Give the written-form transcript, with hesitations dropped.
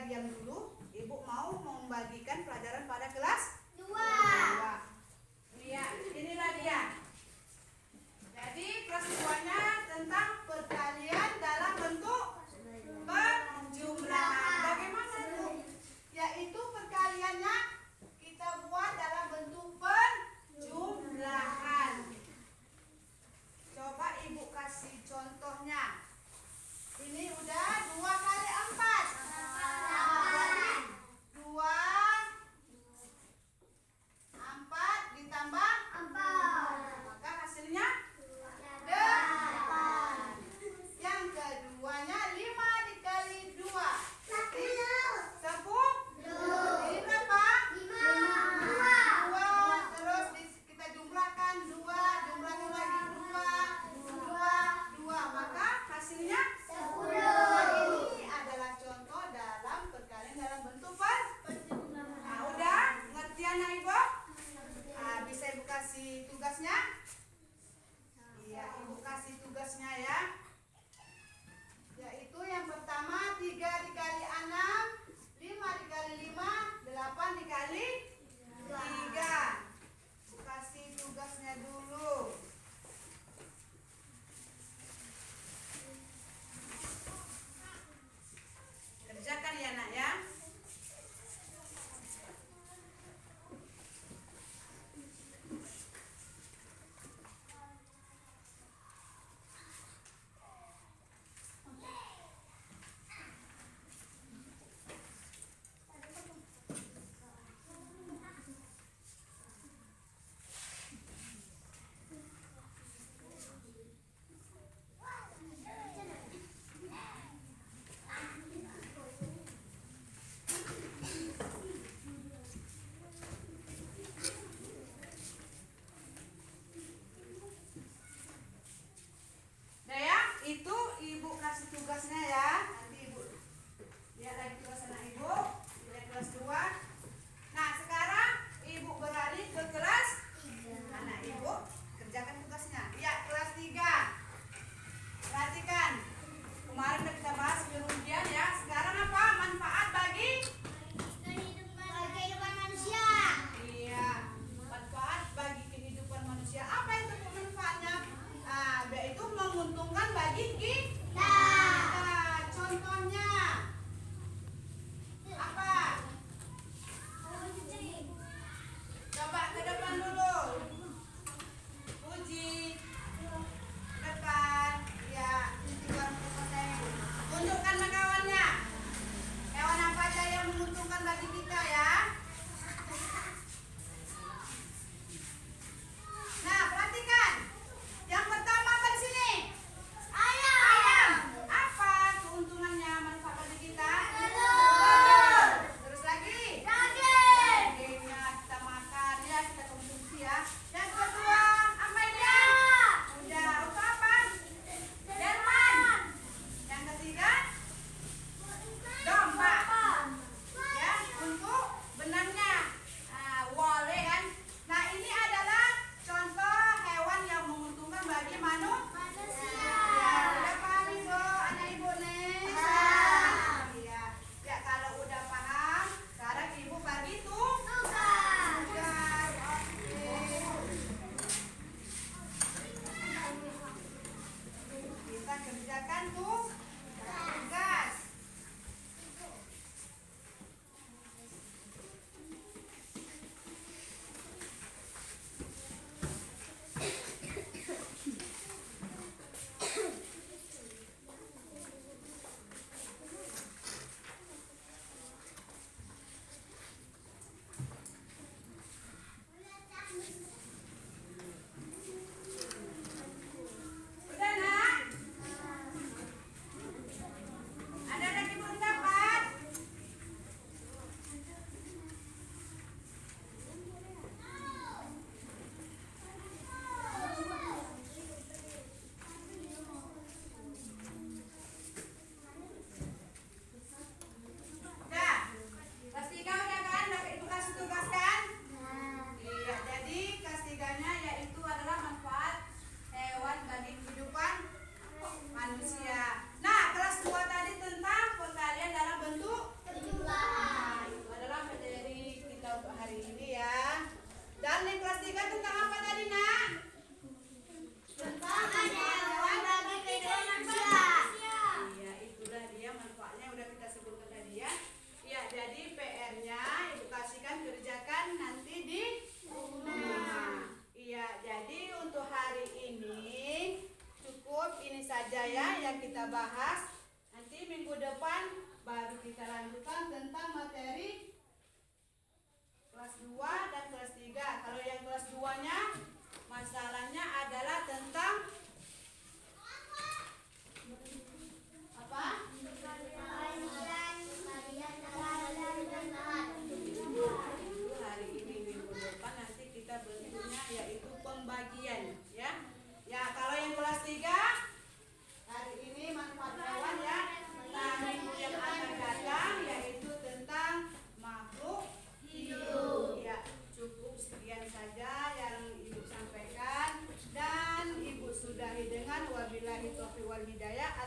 diam dulu. Ibu mau membagikan pelajaran pada kelas 2. Iya, inilah dia. Jadi kelas 2-nya tentang perkalian dalam bentuk penjumlahan. Bagaimana itu? Yaitu perkaliannya kita buat dalam bentuk penjumlahan. Coba ibu kasih contohnya. Ini udah 2 kali 4. Berarti 2 4 ditambah 4. Maka hasilnya 8. Yang keduanya 5 dikali 2. 10. Ini berapa? 2. Terus kita jumlahkan 2, jumlahkan lagi 2. Maka hasilnya 10. Ini adalah contoh dalam perkalian dalam bentuk penjumlahan. Nah, udah ngertian ya Ibu? Bisa Ibu kasih tugasnya? Iya, Ibu kasih tugasnya ya. Yaitu yang pertama 3 dikali 6, 5 dikali 5, 8 dikali 3. Ibu kasih tugasnya dulu. Kerjakan ya nak ya. Wabillahi taufiq wal hidayah.